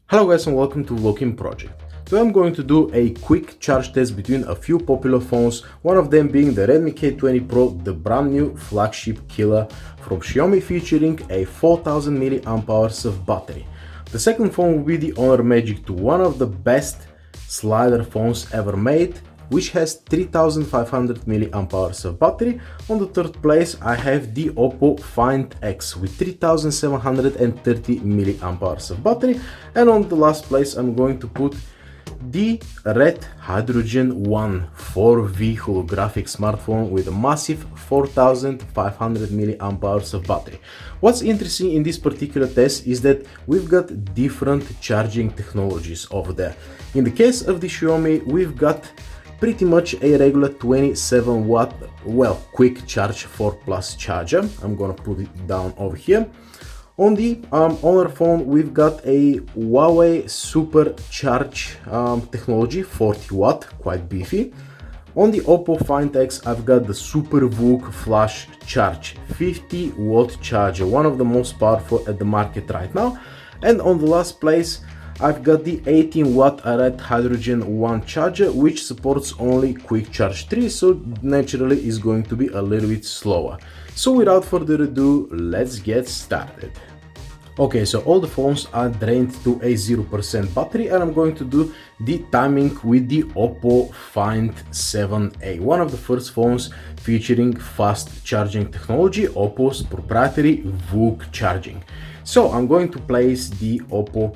Hello guys and welcome to VoloKin Project. Today I'm going to do a quick charge test between a few popular phones, one of them being the Redmi K20 Pro, the brand new flagship killer from Xiaomi featuring a 4000 mAh of battery. The second phone will be the Honor Magic 2, one of the best slider phones ever made, which has 3500 mAh of battery. On the third place I have the Oppo Find X with 3730 mAh of battery, and on the last place I'm going to put the Red Hydrogen One 4V holographic smartphone with a massive 4500 mAh of battery. What's interesting in this particular test is that we've got different charging technologies over there. In the case of the Xiaomi, we've got pretty much a regular 27 watt, well, quick charge 4+ charger. I'm gonna put it down over here. On the Honor phone, we've got a Huawei Super Charge technology, 40 watt, quite beefy. On the Oppo Find X, I've got the Super VOOC Flash Charge, 50 watt charger, one of the most powerful at the market right now. And on the last place, I've got the 18 watt Red Hydrogen One charger, which supports only Quick Charge 3, so naturally is going to be a little bit slower. So without further ado, let's get started. Okay, so all the phones are drained to a 0% battery, and I'm going to do the timing with the Oppo Find 7a, one of the first phones featuring fast charging technology, Oppo's proprietary VOOC charging. So I'm going to place the Oppo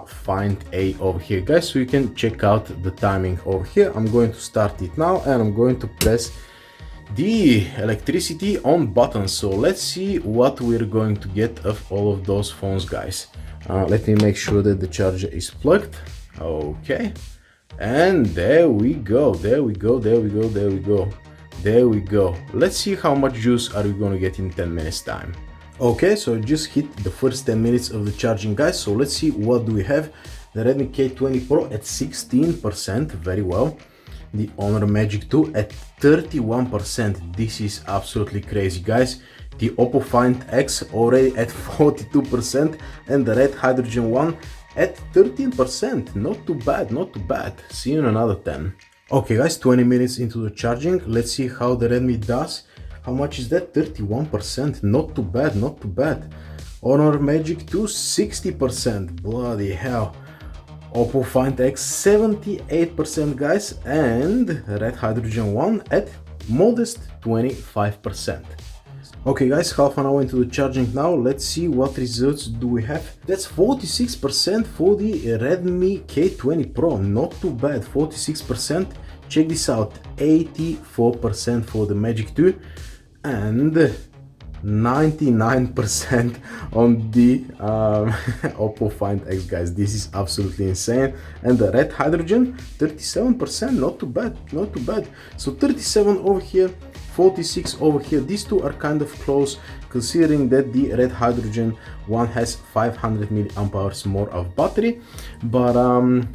Find A over here, guys, so you can check out the timing over here. I'm going to start it now and I'm going to press the electricity on button. So let's see what we're going to get of all of those phones, guys. Let me make sure that the charger is plugged. Okay, and there we go, there we go, there we go, there we go, there we go. Let's see how much juice are we going to get in 10 minutes time. Okay, so I just hit the first 10 minutes of the charging, guys, so let's see what do we have. The Redmi K20 Pro at 16%, very well. The Honor Magic 2 at 31%, this is absolutely crazy, guys. The Oppo Find X already at 42%, and the Red Hydrogen One at 13%, not too bad, not too bad. See you in another 10. Okay guys, 20 minutes into the charging, let's see how the Redmi does. How much is that? 31%, not too bad, not too bad. Honor Magic 2, 60%, bloody hell. Oppo Find X, 78%, guys, and Red Hydrogen One at modest 25%. Okay guys, half an hour into the charging now, let's see what results do we have. That's 46% for the Redmi K20 Pro, not too bad, 46%. Check this out, 84% for the Magic 2, and 99% on the Oppo Find X, guys. This is absolutely insane. And the Red Hydrogen, 37%, not too bad, not too bad. So 37 over here, 46 over here. These two are kind of close, considering that the Red Hydrogen One has 500 mAh more of battery. But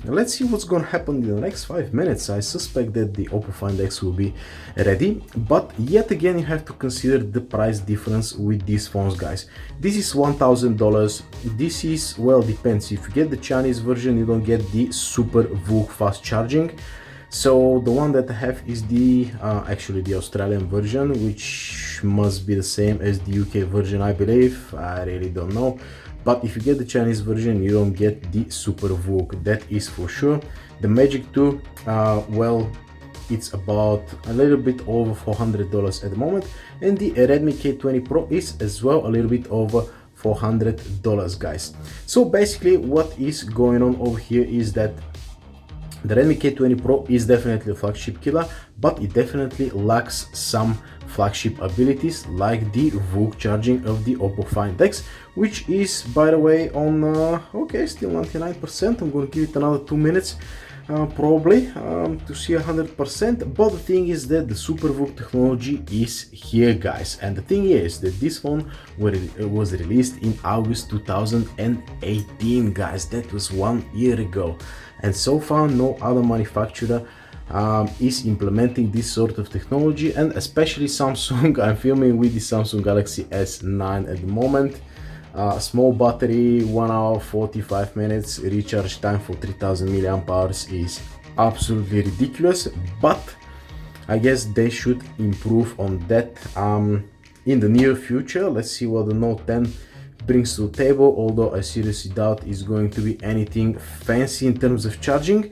let's see what's gonna happen in the next 5 minutes. I suspect that the Oppo Find X will be ready, but yet again you have to consider the price difference with these phones, guys. This is $1000. This is, well, depends. If you get the Chinese version, you don't get the Super VOOC fast charging. So the one that I have is the actually the Australian version, which must be the same as the UK version, I believe. I really don't know, but if you get the Chinese version, you don't get the Super VOOC, that is for sure. The Magic 2, well, it's about a little bit over $400 at the moment, and the Redmi K20 Pro is as well a little bit over $400, guys. So basically what is going on over here is that the Redmi K20 Pro is definitely a flagship killer, but it definitely lacks some flagship abilities like the VOOC charging of the Oppo Find X, which is, by the way, on okay, still 99%. I'm going to give it another 2 minutes probably to see 100%. But the thing is that the Super VOOC technology is here, guys, and the thing is that this phone was released in August 2018, guys. That was 1 year ago, and so far no other manufacturer is implementing this sort of technology, and especially Samsung. I'm filming with the Samsung Galaxy S9 at the moment. Small battery, 1 hour 45 minutes, recharge time for 3000 milliamp hours is absolutely ridiculous, but I guess they should improve on that in the near future. Let's see what the Note 10 brings to the table, although I seriously doubt it's going to be anything fancy in terms of charging.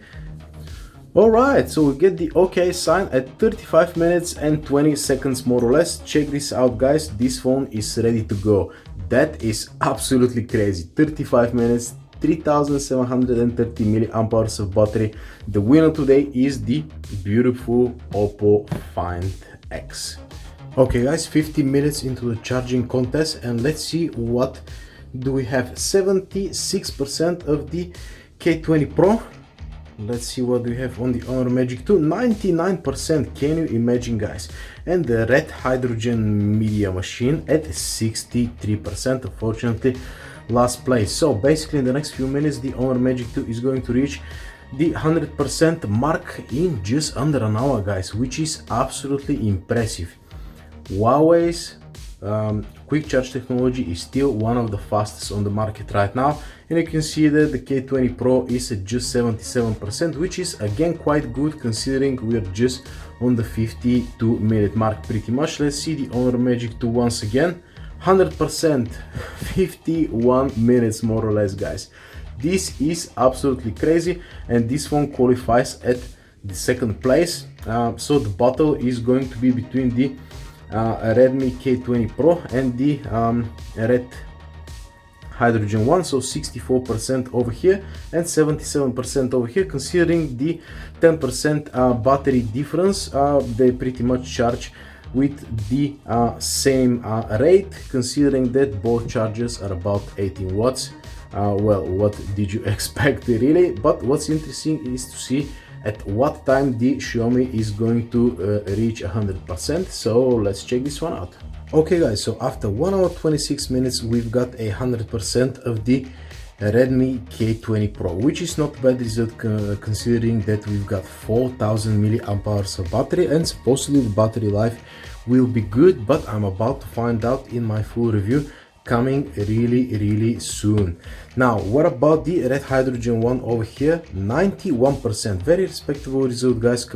Alright, so we get the OK sign at 35 minutes and 20 seconds more or less. Check this out, guys, this phone is ready to go. That is absolutely crazy. 35 minutes, 3730 milliamp hours of battery. The winner today is the beautiful Oppo Find X. Okay guys, 15 minutes into the charging contest, and let's see what do we have. 76% of the K20 Pro. Let's see what we have on the Honor Magic 2. 99%, can you imagine, guys? And the red hydrogen media machine at 63%, unfortunately last place. So basically in the next few minutes the Honor Magic 2 is going to reach the 100% mark in just under an hour, guys, which is absolutely impressive. Huawei's quick charge technology is still one of the fastest on the market right now, and you can see that the K20 Pro is at just 77%, which is again quite good considering we're just on the 52-minute mark pretty much. Let's see the Honor Magic 2 once again. 100%, 51 minutes more or less, guys. This is absolutely crazy, and this phone qualifies at the second place. So the battle is going to be between the Redmi K20 Pro and the red hydrogen one. So 64% over here and 77% over here. Considering the 10% battery difference, they pretty much charge with the same rate, considering that both chargers are about 18 watts. Well, what did you expect really? But what's interesting is to see at what time the Xiaomi is going to reach 100%. So let's check this one out. Okay guys, so after 1 hour 26 minutes we've got 100% of the Redmi K20 Pro, which is not bad result considering that we've got 4000 milliamp hours of battery, and supposedly the battery life will be good, but I'm about to find out in my full review coming really soon. Now what about the red hydrogen one over here? 91%, very respectable result, guys,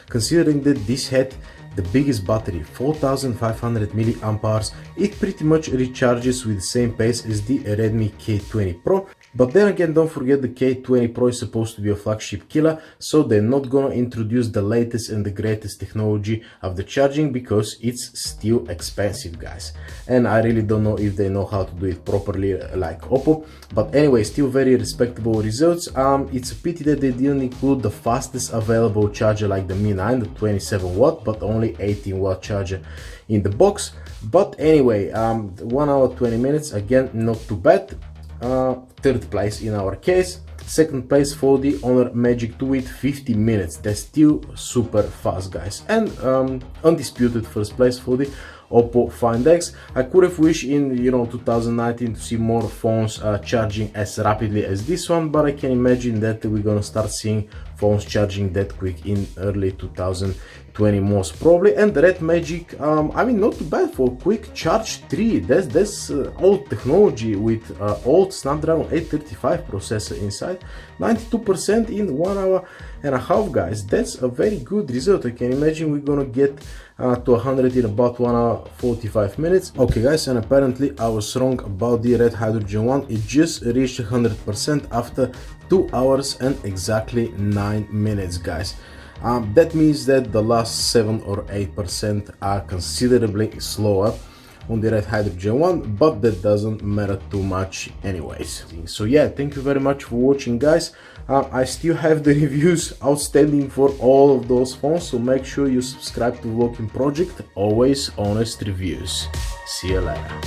considering that this had the biggest battery, 4500 milliamp hours. It pretty much recharges with the same pace as the Redmi K20 Pro. But then again, don't forget the K20 Pro is supposed to be a flagship killer, so they're not gonna introduce the latest and the greatest technology of the charging because it's still expensive, guys. And I really don't know if they know how to do it properly like Oppo. But anyway, still very respectable results. It's a pity that they didn't include the fastest available charger like the Mi 9, the 27 watt, but only 18 watt charger in the box. But anyway, 1 hour 20 minutes, again, not too bad. Third place in our case. Second place for the Honor Magic 2 with 50 minutes. That's still super fast, guys. And undisputed first place for the Oppo Find X. I could have wished in 2019 to see more phones charging as rapidly as this one, but I can imagine that we're gonna start seeing phones charging that quick in early 2020 most probably. And the Red Magic, I mean, not too bad for quick charge 3. That's old technology with old Snapdragon 835 processor inside. 92% in 1 hour and a half, guys. That's a very good result. I can imagine we're gonna get to 100 in about 1 hour 45 minutes. Okay guys, and apparently I was wrong about the red hydrogen one. It just reached 100% after 2 hours and exactly 9 minutes, guys. That means that the last 7 or 8% are considerably slower on the red hydrogen one, but that doesn't matter too much anyways. So yeah, thank you very much for watching, guys. I still have the reviews outstanding for all of those phones, so make sure you subscribe to VoloKin Project. Always honest reviews. See you later.